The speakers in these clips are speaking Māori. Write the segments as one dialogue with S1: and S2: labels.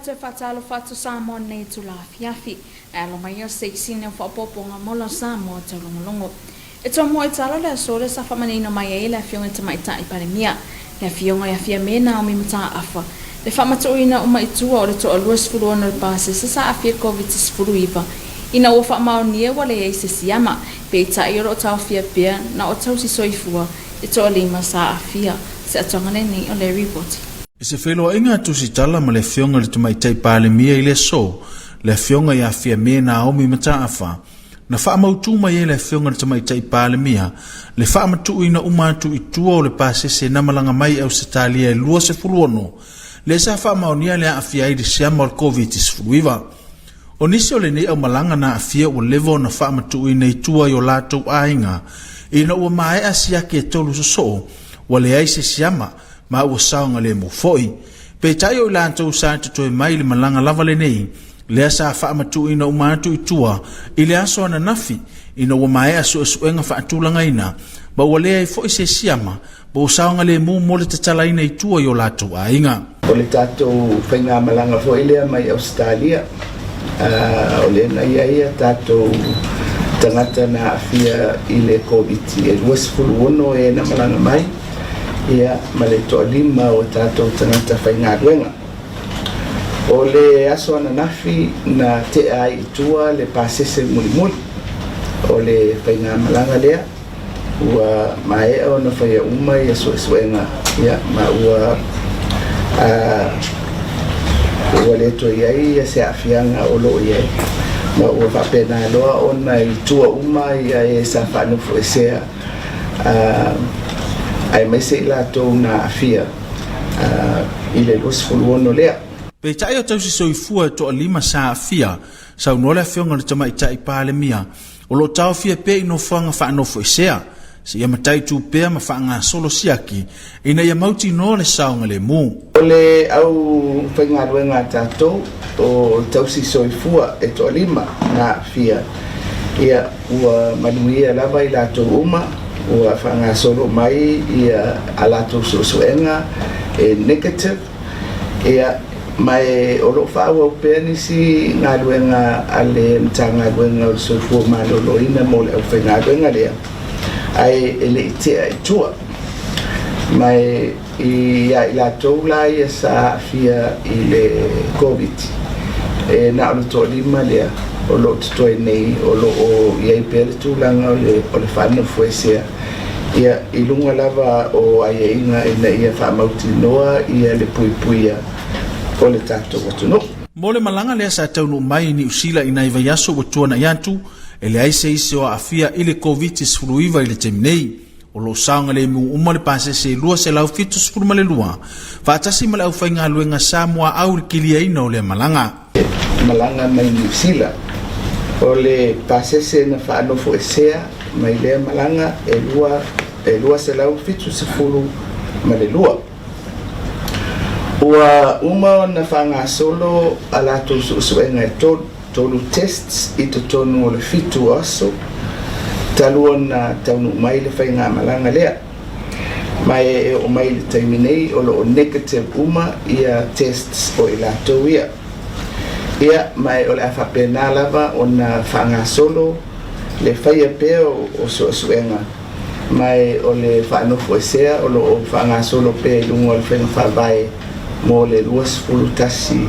S1: te whatalo whatu Samoa nei tu la fiafi. Longa ia seisine o whapoponga mola Samoa Taulogologo. E tō mua i talo lea sore sa whamanino mai e lea fionga te maita i paremia. Lea fionga ia fia mena o mi mata afa. Le whamatuina uma i tua o le toa luas furuana le pase sa sa afia COVID-19. Ina ua whaamaunia wale e se siama. Pe i ta i ro tau fia pia na o tau si soifua. E toa lima sa afia. Se atongane ni o le report.
S2: E se wheloa inga tusi tala ma le fionga le tumaitai palemia i le so. Le fionga ia fia mena o mi mata afa. Na whaamautu mai e le fionga le tumaitai palemia. Le whaamatu ina umatu i tua o le pasese na malanga mai au se talia e lua se furuono. Le sa whaamaunia le afia i le siama o le COVID-19. O nisi o le nei au malanga na afia o levo na whaamatu ina i tua i o latou ainga. Ina ua mae asia ke tolu so wale ai se siama ma ua saonga le mufoi. Pe tai o latou sa tutoe mai le malanga lava le nei. Le sa whaamatu ina umatu i tua i le aso ana nafi ina ua mae aso asuenga whaatulanga ina. Ba wale ai foi se siama ba usaonga le mu mo le tatala ina i tua i o latou ainga.
S3: O le tatou whainga malanga foi lea mai Australia. O le na ia tatou tangata na afia i le COVID e luasfuluono e na malanga mai. Ia ma le toa lima o tatou tangata whaingaruenga. O le aso ana nafi na te ai itua le pasese mulimuli. O le whainga malanga lea. Ua mae o na whaia uma i aso esuenga. Ia ma ua le toa iai ia se afianga o loo iai. Ma ua whapena loa o na itua uma ia e sa whanufu e sea. Ai mai se ilatou na afia i le luasfuluono lea.
S2: Pe tai o tausi soifua e toa lima sa afia sa unola fionga le tamaitai palemia o lo tau fia pe ino whanga whanofo e sea. Se ia matai tu pea ma whanga solo siaki ina ia mauti no le saunga le mu.
S3: O le au whaingaruenga tatou o tausi soifua e toa lima na afia. Ia ua manuia lava i latou uma. Ua whanga solo mai ia alato sosuenga e negative ia mai olo whaua upea nisi ngā ruenga ale mta ngā ruenga o soifua maloloina mo le au whainga ruenga lea ai ele itea i tua mai ia ilatou la ia sa afia i le COVID e na olo toa lima lea o lo tutoe nei o lo o iai pere tūlanga o le whanau fuesea ia ilunga lava o aia inga ina ia whamauti noa ia le puipuia o le tātou watuno.
S2: Mo le malanga lea sa taunu mai ni usila ina iwa yaso watua na yantu e le aise ise o afia ili COVID-19 i le teminei o lo saunga le mu uma le pase se lua se lau fitu sifuru ma le lua whaatasi ma le au whainga luenga Samoa au le kilia ina o le malanga.
S3: Malanga mai ni usila o le pasese na whaanofo e sea mai lea malanga e lua se lau fitu sifuru ma le lua. Ua uma na whanga solo ala tu suenga e tolu tests i to tonu o le fitu aso talua na taunu mai le whainga malanga lea. Mai e o mai le taiminei o lo negative uma ia tests o ilatou ia. Ia mai o le awhapena lava o na whanga solo le whaia pea o suenga. Mai o le whanofo e sea o lo o whanga solo pea lungo le whainga whawai mo le luasfulu tasi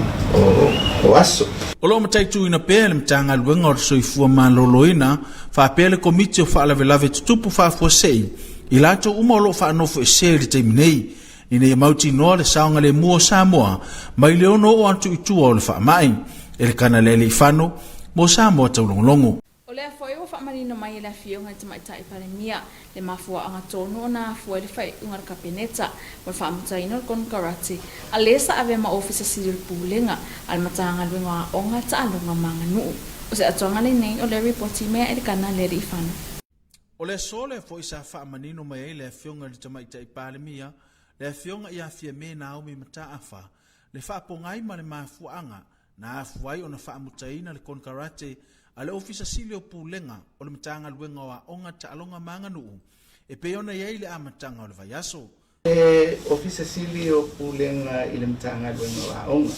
S3: o aso.
S2: O lo mataitu ina pea le mtanga luenga o soifua maloloina whapea le komiti o whaalawelave tutupu whafuasei i lato uma o lo whanofo e sea le teiminei ina ia mauti noa le saonga le mua Samoa mai le ono o antu itua o le whaamai e le kana le whano mo Samoa Taulogologo.
S1: O lea foi o whaamarino mai e la fionga te maitai paremia le mafua anga tono o na fua le whai ungar kapeneta mo whaamutaino le konkarate a lesa ave ma ofisa siril pulenga al matanga luenga onga ta alunga manga nuu. O se atuanga le nei o le reporti mea e le kana le rifano.
S2: O le sole foi sa whaamarino mai e le fionga le te maitai paremia le fionga ia fia me na au mi mata afa le whaapongai ma le mafua anga na afuai o na whaamutaina le konkarate a le ofisa silio pulenga o le matanga luenga wa onga ta alonga manga nuu e peona iei le amatanga o le vaiaso.
S3: Ofisa silio pulenga i le matanga luenga wa onga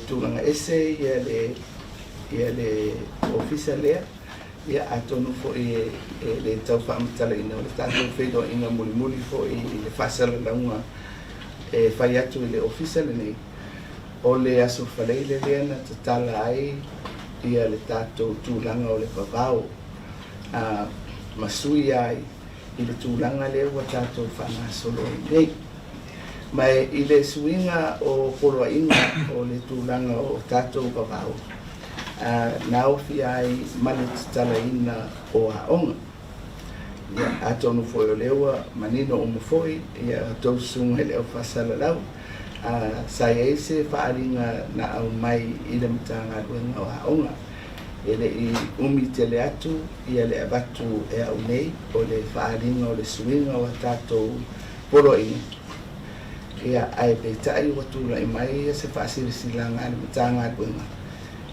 S3: tūlanga ese ia le ofisa lea ia atonu fo le tau whaamatala ina o le tātou whaido inga muli fo le whasala launga whai atu i le ofisa le nei o le aso whaleile lea na tatala ai ia le tātou tūlanga o le whawao masui ai i le tūlanga lea wa tātou whangasolo nei mai i le suinga o poloa inga o le tūlanga o tātou whawao na ofi ai male tala ina o aonga ia atonu foi o lewa manino o mofoi ia tau sunga le o fasala lau sai ese faaringa na au mai i le mtanga luenga o aonga ele i umi tele atu ia le abatu e au nei o le faaringa o le suinga o tatou polo inga ia ai peitai watula i mai se fasiri silanga le mtanga luenga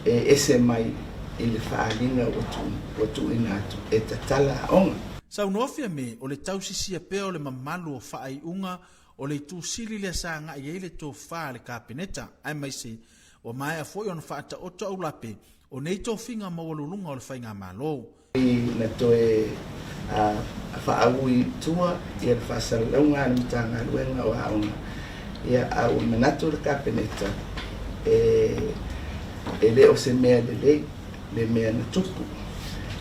S3: ese mai i le whaalinga o tu inatu e tatala aonga.
S2: Sau nofia me o le tausisia pea o le mamalu o whaai unga o le tūsili le sa nga i eile tō whaa le kāpeneta ai mai se o mai a foi on whaata o tō aulape o nei tō whinga mawalulunga o le whainga malo.
S3: I na toe a whaaui tua i le whasalaunga ni mtanga luenga o aonga ia au manatu le kāpeneta ele o se mea le mea na tupu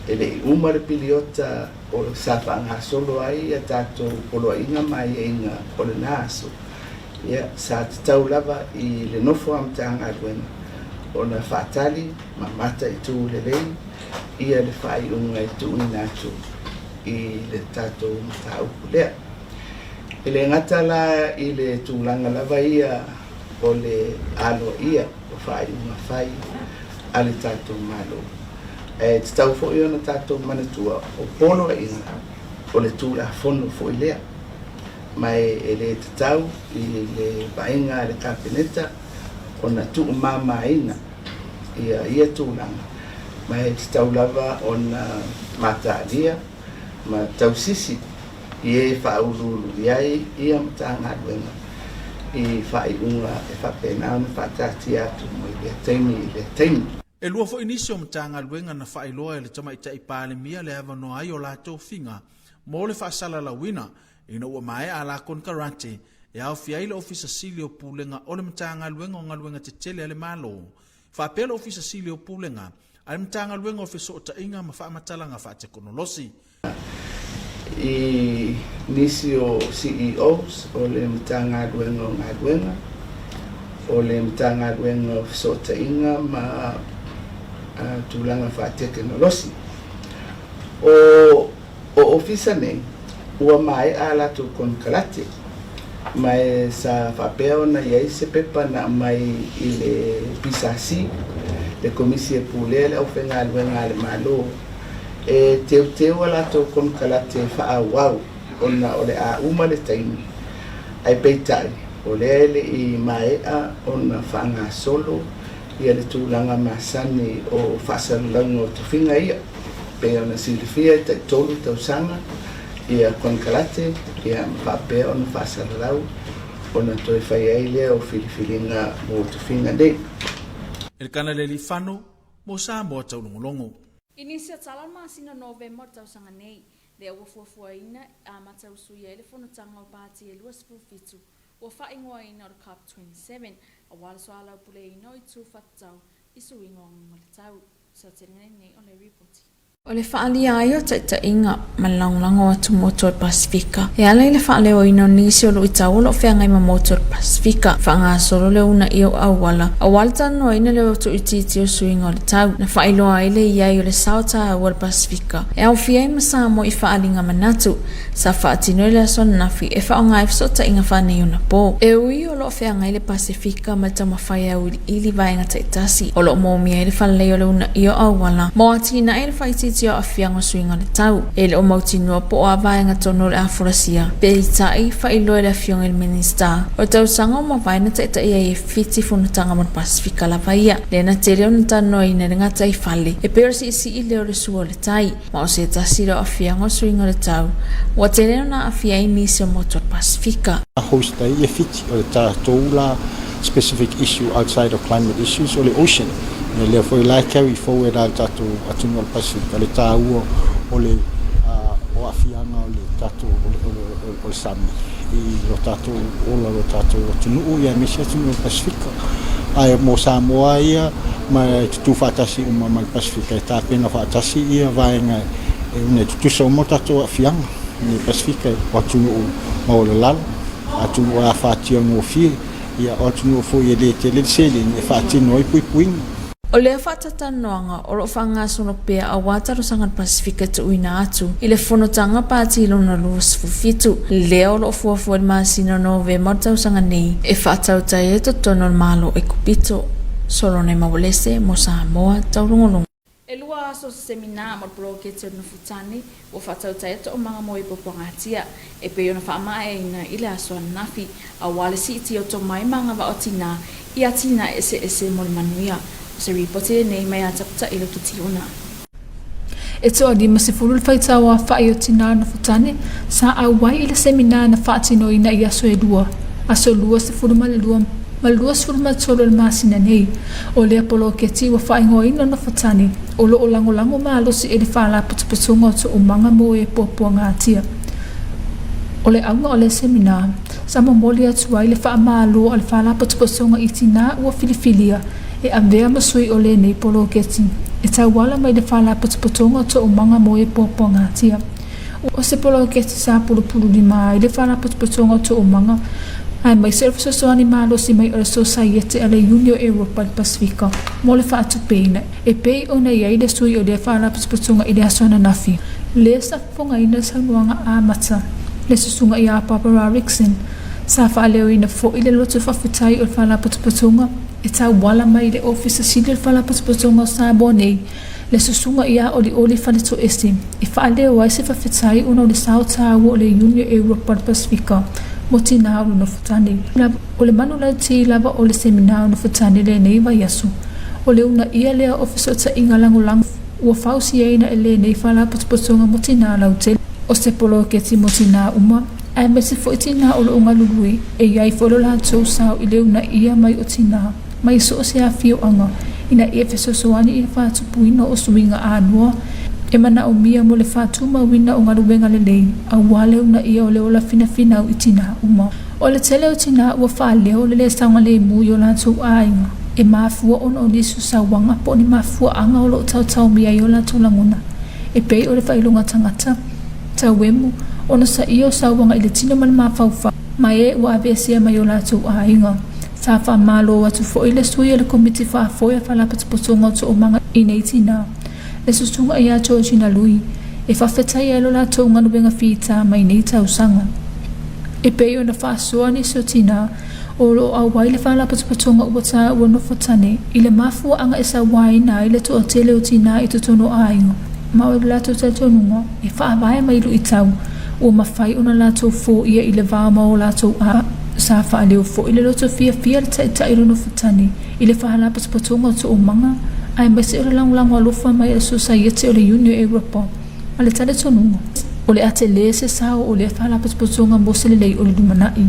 S3: ele uma le piliota o sa whanga solo ai a tātou poloa inga mai e inga o le nāso ia sa te tau lava i le nofo am tanga aduena o na whaatali ma mata i tū le lei ia le whai unga i tū inatu i le tātou mta upu lea ele ngata la i le tūlanga lava ia o le alo ia o whai unga whai ale tātou malo. Te tau fo i ona tātou manatua o polo e inga o le tūla fono fo i lea. Mai e le te tau i le bainga le kāpeneta o na tuu mama ina ia tūlanga. Mai te tau lava o na mata alia ma tau sisi i e whaururu iai ia matanga aduenga. I whai unga e whapena ona whatati atu mo i le teimi.
S2: E lua fo inisio mtanga luenga na whai loa le tama ita i pāle mia le hawa no ai o lātou whinga mo le whaasala la wina ina ua mai a la kon karate e au fiai le ofisa silio pūlenga o le mtanga luenga o ngaluenga te tele ale malo. Whapela ofisa silio pūlenga ale mtanga luenga o fiso o ta inga ma whaamatala nga whaatekonolosi.
S3: I nisio CEOs o le mtanga luenga o ngaluenga o le mtanga luenga o fiso o ta inga ma tūlanga whaatekonolosi. O ofisa nei ua mai a latu kon kalate mai sa whapea ona iai se pepa na mai i le pisasi le komisi e pūlea le au whenga luenga le malo e teu latu kon kalate whaawau ona o le a uma le taimi ai peitai o le ele i mai a ona whanga solo ia le tūlanga masani o whasalulango te whinga ia pe ona silifia te tolu tausanga ia kon kalate ia whapea ona whasalulau ona toi whai aile o filifilinga mo te whinga nei.
S2: E kana le li whano mo Samoa taulongolongo.
S1: Inisia talama sina November tausanga nei le ufuafuaina a matausuia ele fonotanga o pāti e lua sipufitu ua whaingoa ina o le Cup 27 a wala soala upule ino i tūwhatau i suinga o ngalitau. Sa tēnei nei o le reporti. O le whaalia ai o ta inga malanglango atu motor Pasifika. E ala i le whaaleo ino nisi o lo i tau lo whiangai ma motor Pasifika. Whaanga solo le una i o awala. A walta no ina le o tu ititi o suinga o le tau. Na whailoa ai le iai o le sauta a wal Pasifika. E au fiai masamo i whaalinga manatu. Sa whaatino le ason nafi e whaonga e fsota inga whanei una po. E ui o lo whiangai le Pasifika ma tama whai au ili vaenga ta itasi. O lo momi ai le whaleo le una i o awala. Mo ati na ai le whaiti tio a fianga suinga le tau. E le o mautinua po o avaenga tono le afurasia. Pe i tai whailo e le fianga il minista. O tau sanga o mawaina ta ita ia e fiti funutanga mon Pasifika la vaia. Le na te reo nata noi na ngata i fale. E pero si i leo le sua le tai. Ma o se tasi leo a fianga suinga le tau. Wa te reo na a fia i nisi o motor Pasifika.
S4: A hosta i e fiti o le tātoula specific issue outside of climate issues or the ocean. Therefore, we like carry forward al tatu atungal Pacific, le tau o le o afianga o le tatu o sami. I lo tatu o lo tatu tunu ia misia tungal Pacific. Ai mo Samoa ia ma tu fatasi uma mal Pacific ta pena fatasi ia vainga ne tu so mo tatu afianga ni Pacific o tunu o le lal atu o fatia mo fi ia o tunu fo ia le tele sele ni fatino i puing.
S1: O lea whatatanoanga o lo whanga sono pea a wataru sangat Pasifika tu uina atu i le whanotanga pāti ilona luas fufitu. Lea o lo fuafua di maasina no ve martau sanga nei e whatau tai e to tono malo e kupito. Solo ne mawalese mo Samoa taurungolong. E lua aso semina mo prokete no futani o whatau tai e to o mga mo i popongatia e peo na whaamae ina ile aso nafi a wale si iti o to mai mga wa o tina i atina ese mo manuia. Se ripote nei mai atapta ilo kitiuna. E toa di masifurul faitawa whai o tina na futane sa awai ila semina na whaatino ina i aso e lua. Aso lua se furuma le lua malua suruma tolo le masina nei. O le apolo keti wa whai ngoa ina na futane. O lo o lango maalo si e le whala patupatunga o to umanga mo e popua ngātia. O le aunga o le semina sa mamoli atua i le wha maalo o le whala patupatunga i tina ua filifilia. E avea masui o le nei polo keti. E tau wala mai le whala patupatonga to umanga mo e popo ngātia. O se polo keti sa pulu ni mai le whala patupatonga to umanga. Ai mai se rafesosoani malo si mai o le society a le Union Europa Pacifica. Mo le wha tupeina. E pei o nei ai le sui o le whala patupatonga i le asona nafi. Le sa fonga ina sa nuanga a mata. Le susunga i a Barbara Rickson. Sa wha leo ina fo i le lotu whawhitai o le whala patupatonga. E tau wala mai le ofisa sili le whala patupatonga Samoa nei. Le susunga ia o li oli whaneto ese. E wha leo ai se whawhitai una o le sao tāua o le Union Europa Pacifica. Mo tina no futani. O le manu la ti lava o le semina no futani le nei vai asu. O le una ia lea ofisa ta inga langulang. Ua fausi eina e le nei whala patupatonga mo tina lau te. O se polo keti mo tina uma. Ai me se fo tina o le unga lului. E iai folo la tau sao i le una ia mai o tina. Mai so se a fio anga ina EFKS soani i fatu puina o suinga anua e mana o mia mo le fatu ma wina o ngarubenga le lei a wale una ia o le ola fina o itina uma o le tele o tina ua whaale o le saunga le mu i o la tau ainga e mafua on o nisu sa wanga po ni mafua anga o lo tau mia i o la tau languna e pei o le whailunga tangata tau wemu ona sa i o sa wanga i le tina ma le mafaufa mai e ua avesia mai o la tau ainga sa fa malo atu fo ile sui le Komiti Faamisionare to o manga inetina le susunga ia Georgina lui e fa fetai elo la to nganu benga fita mai nei tau sanga e pe ona fa soani sotina o lo a wai le fala patupatonga ubata wono fotane ile mafu anga esa wai na ile to tele utina i tono ainga ma o la to tonunga e fa vai mai lu itau o mafai ona la to fo ia ile va ma o la to a sa fa leo fo ile loto fia ta ilo no futani ile fa hala patupatonga to o manga ai mai se lang lo fa mai society o le Union Europa ale tale tonunga o le atele se sa o le fa hala patupatonga mo se le lei o le dumanai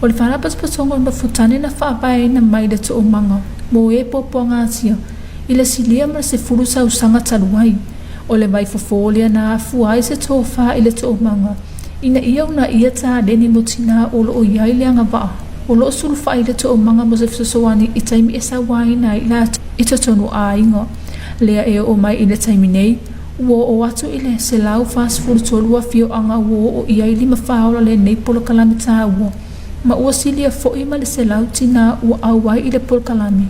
S1: o le fa hala patupatonga no futani na fa vai na mai le to o manga mo e poponga sia ile silia ma se furu sa usanga taluai o le mai fofolia na fuai se to fa ile to o manga ina ia una ia ta deni motina o lo ia ile anga va o lo sul fa ile to manga mo se soani i taimi esa waina ila i to tonu ainga lea e o mai ile taimi nei o atu ile se lau fast food to lua fio anga o ia ile ma faola le nei polo kalami ta o ma o silia fo i ma le se lau tina o awai ile polo kalami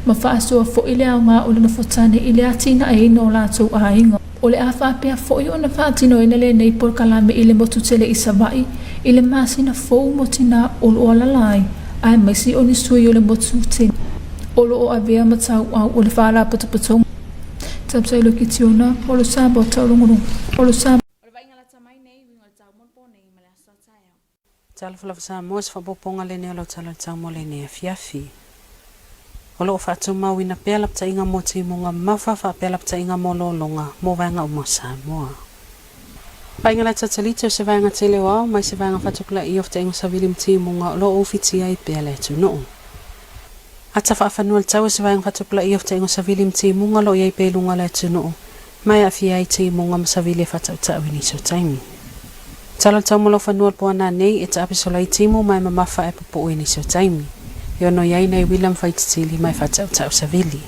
S1: ma fa so fo ile anga o le fotane ile atina e no la to ainga o le afa pea fo i ona whaatino ina le nei por kalame ile motu tele i savai ile masina fo motina o lo alalai ai mai si oni sui o le motu tele o lo o avea matau au o le whala patapatong tapsa ilo ki tiona o lo sabo taulogologo o lo sabo o le vaingala tamai nei wingo le tau monpo nei ma le asa taeo
S5: talafalafa Samoa se whapoponga le nea lo tala tau mo le nea fiafi o lo whaatu mawina pea lapta inga mo te monga mawha wha pea lapta inga mo lolonga mo vanga o mo Samoa. Paingala tatalito se vanga te leo au mai se vanga whatukula i ofta inga savili mti monga o lo ofiti ai pea le tu noo. Ata whaafanua le tau se vaenga whatupula i of te ingo savili mti munga lo iei pelunga le tunu. Mai a fia i te munga masavili whatau tau ini so taimi. Tala tau molo whanua poana nei e ta apisola i timu mai mamafa e popo ini so taimi. Yo no iei nei William Faititili mai whatau tau savili.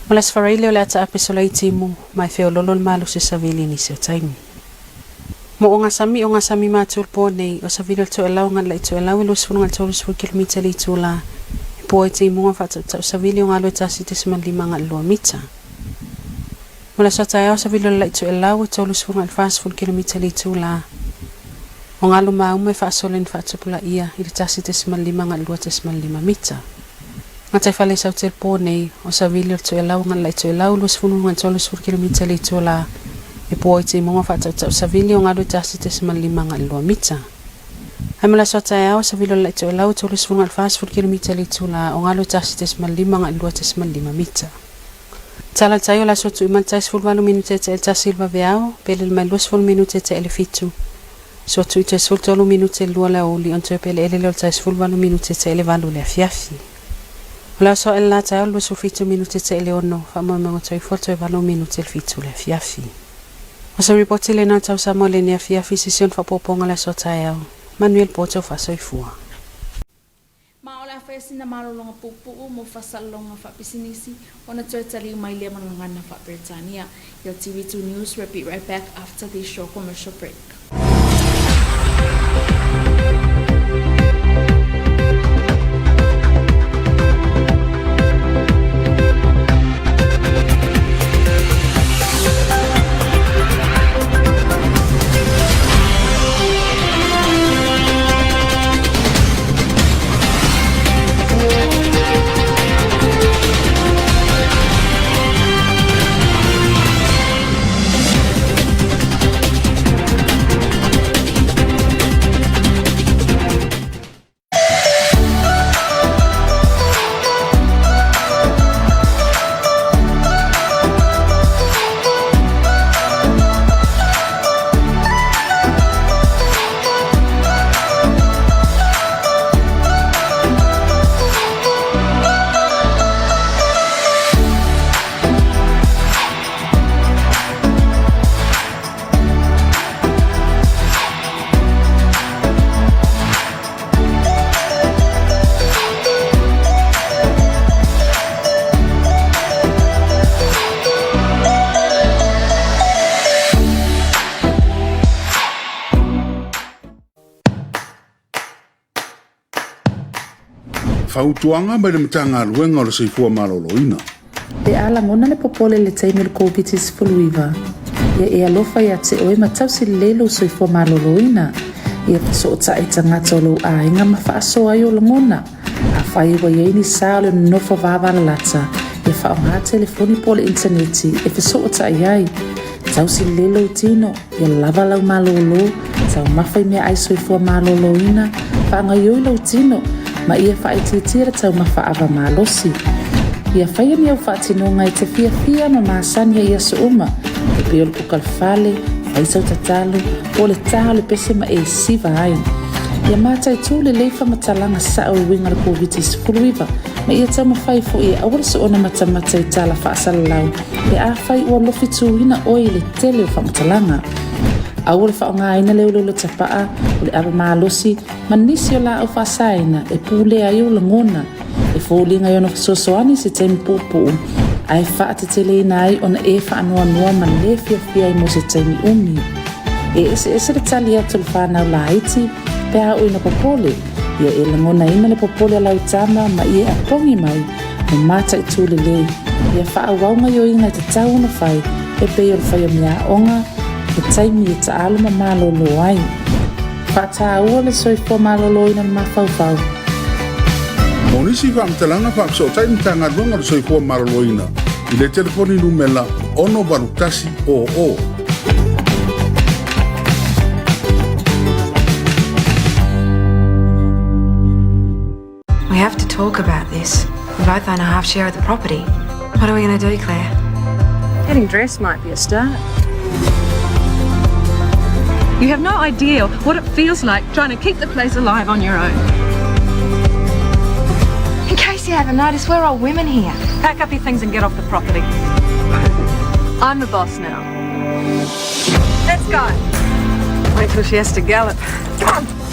S5: Malas wharaile o le ata apisola i timu mai feo lolo malu se savili ini so taimi. Mo o ngā sami mātul po nei o savili o to e lau ngan lai to e lau e los fununga tolu sfur kilomita li tu la. Po e te munga whatau tau savili o ngā loe tasi te siman lima ngā lua mita. Mula sa tae au savili o lai tu e lau e tolu sfur ngā fast full kilomita li tu la. O ngā luma ume whaasolen whaatupula ia i le tasi te siman lima ngā lua te siman lima mita. Ngā tai whale sau te po nei o savili o tu e lau ngā lai tu e lau los fununga tolu sfur kilomita li tu la. E po e te munga whatau tau savili o ngā loe tasi te siman lima ngā lua mita. Hai mala so tae au sa vilo lai to lau to le sfunga fast food kilomita li tu la o ngalo tasi te smal lima nga lua te smal lima mita. Tala tayo la so tu iman tais full valu minute te el tasilva veao pele mai los full minute te ele fitu. So tu te sul tolu minute lua la oli on te pele ele lo tais full valu minute te ele valu le fiafi. La so el la tayo lo su fitu minute te ele ono fa mo mo toi foto e valu minute el fitu le fiafi. O sa reporti le na tau Samoa le ne fiafi session fa poponga la so tayo. Manuel Poto Fasoifua.
S1: Maola fesina malolonga pupu mo fasalonga fa pisinisi ona totally mai le manangana fa Britannia. Your TV2 News will be right back after this short commercial break.
S6: Fautuanga mai le matanga luenga o le seifua maloloina.
S7: E ala ngona le popole le taimi le Komiti Faamisionare. E alofa ia te oe matausi lelo seifua maloloina. Ia paso o tae tangata o lo a inga mawhaaso ai o langona. A whai wa iei ni sao le nofa vāwala lata. Ia whao ngā telefoni po le interneti e paso o tae ai. Tausi lelo tino, ia lava lau malolo. Tau mawhai mea ai seifua maloloina. Whaanga ioi lau tino. Ma ia whaititira tau mawhaawa malosi. Ia whaia ni au whaatinonga i te fia ma maasania ia so uma. E peo le pukalfale, whaisau tatalo, o le taha le pese ma e siva ai. Ia mātai tū le leifa matalanga sao i winga le Komiti Faamisionare. Ma ia tau mawhai fo ia awara so ona matamata i tala whaasala lau. E a whai ua lofi tūina oi le tele o whamatalanga. Awole whaonga ina leo lolo tapaa, o le awa maalosi, manisi o la au whaasaina, e pūle ai o langona, e fōlinga i ono whasosoani se taimi pōpō. Ai wha te tele ina ai, ona e whaanoa noa man le fia i mo se taimi umi. E ese le tali atu le whanau la haiti, pēa o ina popole, ia e langona ina le popole lau tama, ma ia a pongi mai, me mata i tūle le, ia wha waunga i o ina te tau na whai, e peo le whai o mea onga, e taimi e ta aluma malolo ai. Whata ua le soifua malolo ina mawhauwhau.
S6: Monisi whaamtalanga whaamso taimi tanga luenga o le seifua maloloina. I le telefoni numela ono barutasi o.
S8: We have to talk about this. We both own a half share of the property. What are we going to do, Claire?
S9: Getting dressed might be a start. You have no idea what it feels like trying to keep the place alive on your own.
S8: In case Guess you haven't noticed we're all women here.
S9: Pack up your things and get off the property. I'm the boss now. Let's go. Wait till she has to gallop. Come on.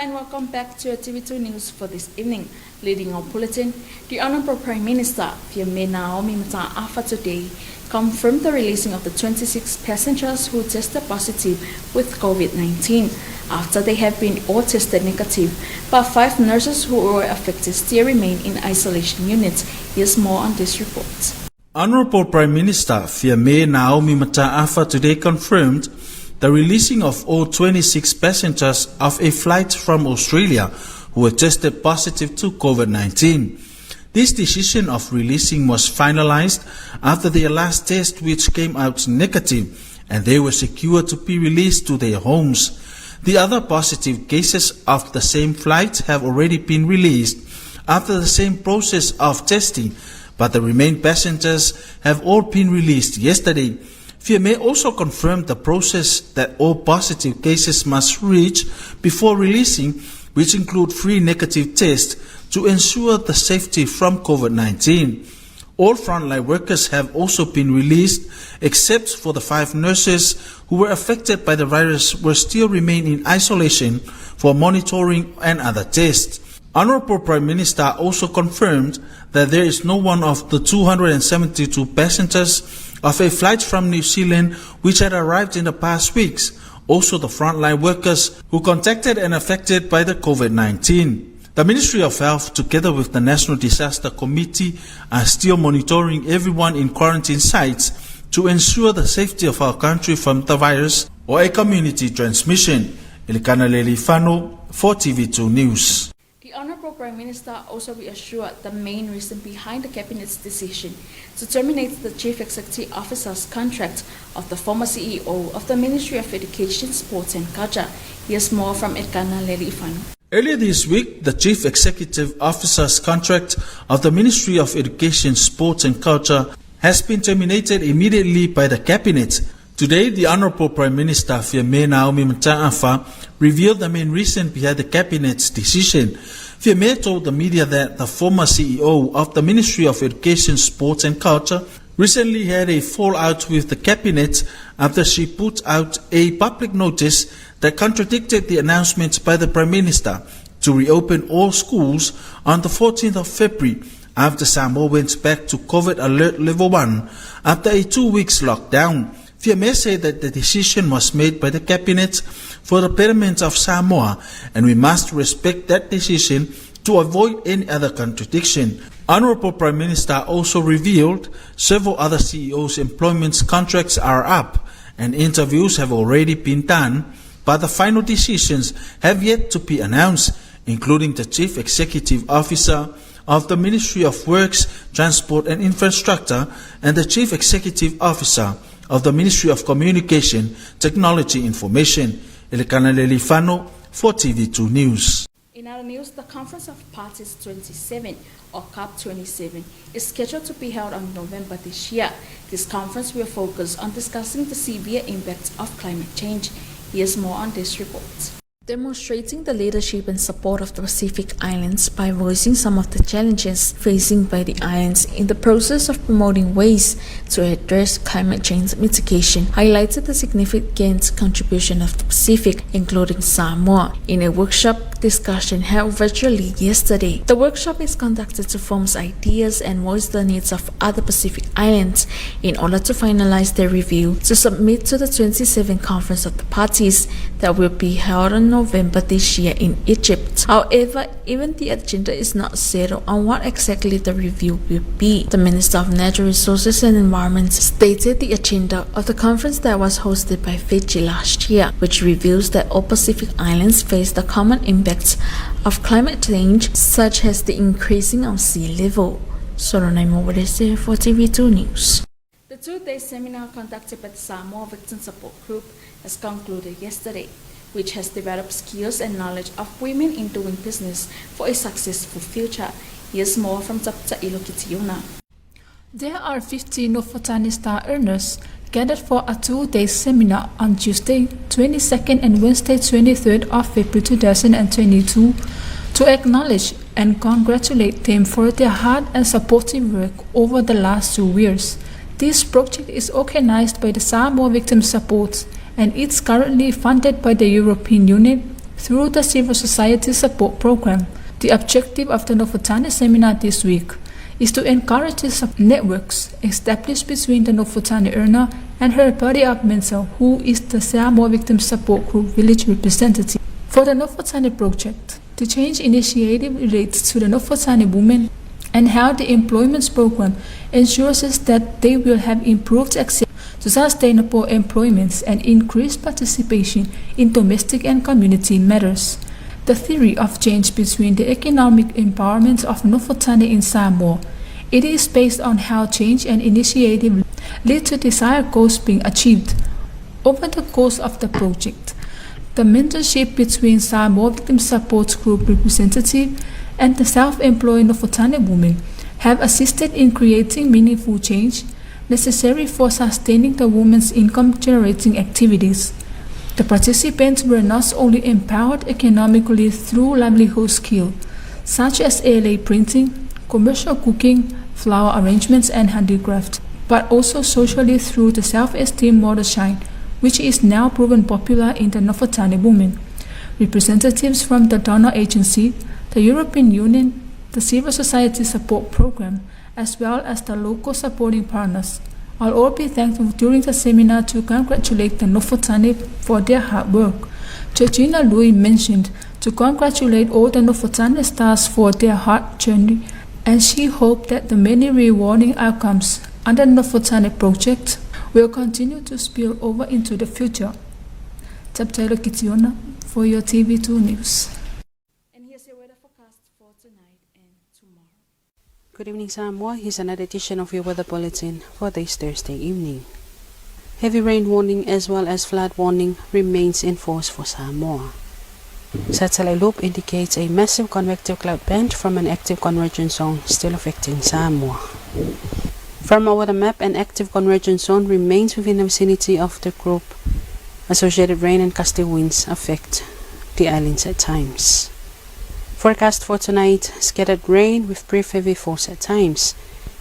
S1: And welcome back to TV2 News for this evening. Leading our bulletin, the Honorable Prime Minister, Naomi Mata'afa, today confirmed the releasing of the 26 passengers who tested positive with COVID-19 after they have been all tested negative, but 5 nurses who were affected still remain in isolation units. Here's more on this report.
S2: Honorable Prime Minister Naomi Mata'afa today confirmed the releasing of all 26 passengers of a flight from Australia who were tested positive to COVID-19. This decision of releasing was finalized after their last test, which came out negative, and they were secured to be released to their homes. The other positive cases of the same flight have already been released after the same process of testing, but the remaining passengers have all been released yesterday. Fiame also confirmed the process that all positive cases must reach before releasing, which include 3 negative tests to ensure the safety from COVID-19. All frontline workers have also been released, except for the 5 nurses who were affected by the virus who still remain in isolation for monitoring and other tests. Honorable Prime Minister also confirmed that there is no one of the 272 passengers of a flight from New Zealand which had arrived in the past weeks, also the frontline workers who contacted and affected by the COVID-19. The Ministry of Health, together with the National Disaster Committee, are still monitoring everyone in quarantine sites to ensure the safety of our country from the virus or a community transmission. Ilikana Lelifano for TV2 News.
S1: The Honourable Prime Minister also reassured the main reason behind the Cabinet's decision to terminate the Chief Executive Officer's contract of the former CEO of the Ministry of Education, Sports and Culture. Here's more from Edkana Lelifano.
S2: Earlier this week, the Chief Executive Officer's contract of the Ministry of Education, Sports and Culture has been terminated immediately by the Cabinet. Today, the Honourable Prime Minister Naomi Mata'afa revealed the main reason behind the Cabinet's decision. Fiame told the media that the former CEO of the Ministry of Education, Sports and Culture recently had a fallout with the Cabinet after she put out a public notice that contradicted the announcement by the Prime Minister to reopen all schools on the 14th of February after Samoa went back to COVID Alert Level 1 after a 2 weeks lockdown. Fiame said that the decision was made by the Cabinet for the betterment of Samoa, and we must respect that decision to avoid any other contradiction. Honourable Prime Minister also revealed several other CEOs' employment contracts are up and interviews have already been done, but the final decisions have yet to be announced, including the Chief Executive Officer of the Ministry of Works, Transport and Infrastructure and the Chief Executive Officer of the Ministry of Communication, Technology, Information. Ilikana Lelifano for TV2 News.
S1: In other news, the Conference of Parties 27, or COP27, is scheduled to be held on November this year. This conference will focus on discussing the severe impacts of climate change. Here's more on this report. demonstrating the leadership and support of the Pacific Islands by voicing some of the challenges facing by the islands in the process of promoting ways to address climate change mitigation, highlighted the significant contribution of the Pacific, including Samoa, in a workshop discussion held virtually yesterday. The workshop is conducted to form ideas and voice the needs of other Pacific Islands in order to finalize their review to submit to the 27th Conference of the Parties that will be held in November this year in Egypt. However, even the agenda is not settled on what exactly the review will be. The Minister of Natural Resources and Environment stated the agenda of the conference that was hosted by Fiji last year, which reveals that all Pacific Islands face the common impacts of climate change, such as the increasing of sea level. Soronai Mowadese for TV2 News. The two-day seminar conducted by the Samoa Victim Support Group has concluded yesterday, which has developed skills and knowledge of women in doing business for a successful future. Here's more from Taulogologo Kitiona.
S10: There are 15 Nofotani star earners gathered for a two-day seminar on Tuesday 22nd and Wednesday 23rd of February 2022 to acknowledge and congratulate them for their hard and supportive work over the last 2 years. This project is organized by the Samoa Victim Support and it's currently funded by the European Union through the Civil Society Support Program. The objective of the Nofotani seminar this week is to encourage the networks established between the Nofotani earner and her body of mentor, who is the Samoa Victim Support Group village representative. For the Nofotani project, the change initiative relates to the Nofotani women and how the employment program ensures that they will have improved access to sustainable employment and increased participation in domestic and community matters. The theory of change between the economic empowerment of Nofotani in Samoa. It is based on how change and initiative lead to desired goals being achieved. Over the course of the project, the mentorship between Samoa Victim Support Group representative and the self-employed Nofotani women have assisted in creating meaningful change necessary for sustaining the women's income-generating activities. The participants were not only empowered economically through livelihood skills, such as ALA printing, commercial cooking, flower arrangements, and handicraft, but also socially through the self-esteem model Shine, which is now proven popular in the Nofotani women. Representatives from the donor agency, the European Union, the Civil Society Support Program, as well as the local supporting partners. I'll all be thankful during the seminar to congratulate the Nofotani for their hard work. Georgina Louis mentioned to congratulate all the Nofotani stars for their hard journey, and she hoped that the many rewarding outcomes under the Nofotani project will continue to spill over into the future. Taulogologo Kitiona for your TV2 News.
S1: And here's your weather forecast for tonight and tomorrow.
S5: Good evening, Samoa. Here's another edition of your weather bulletin for this Thursday evening. Heavy rain warning as well as flood warning remains in force for Samoa. Satellite loop indicates a massive convective cloud band from an active convergence zone still affecting Samoa. From our weather map, an active convergence zone remains within the vicinity of the group. Associated rain and gusty winds affect the islands at times. Forecast for tonight, scattered rain with brief heavy force at times.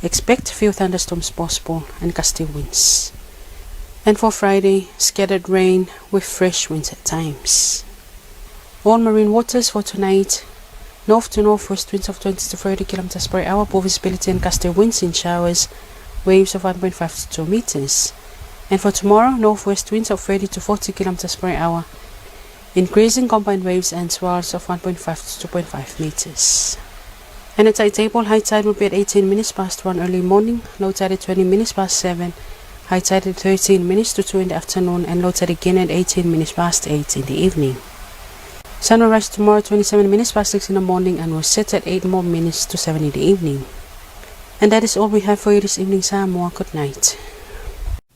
S5: Expect few thunderstorms possible and gusty winds. And for Friday, scattered rain with fresh winds at times. All marine waters for tonight, north to northwest winds of 20 to 30 km per hour, poor visibility and gusty winds in showers, waves of 1.5 to 2 meters. And for tomorrow, northwest winds of 30 to 40 km per hour, increasing combined waves and swells of 1.5 to 2.5 meters. And the tide table, high tide will be at 18 minutes past 1 early morning, low tide at 20 minutes past 7, high tide at 13 minutes to 2 in the afternoon, and low tide again at 18 minutes past 8 in the evening. Sun will rise tomorrow 27 minutes past 6 in the morning and will set at 8 more minutes to 7 in the evening. And that is all we have for you this evening, Samoa. Good night.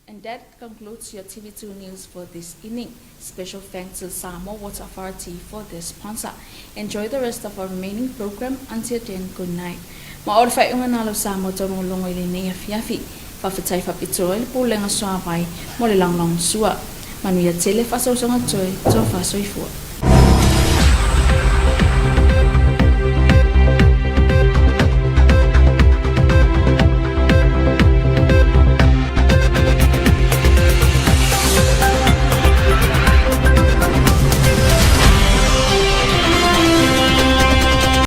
S1: And that concludes your TV2 News for this evening. Special thanks to Samoa Water Authority for their sponsor. Enjoy the rest of our remaining program. Until then, good night. Maorfa unganalo Samoa Taulogologo ile EFKS Fafitai Fapitoi pulenga swavai mole langlong sua. Manuia tele fasosonga toy to fasoifua.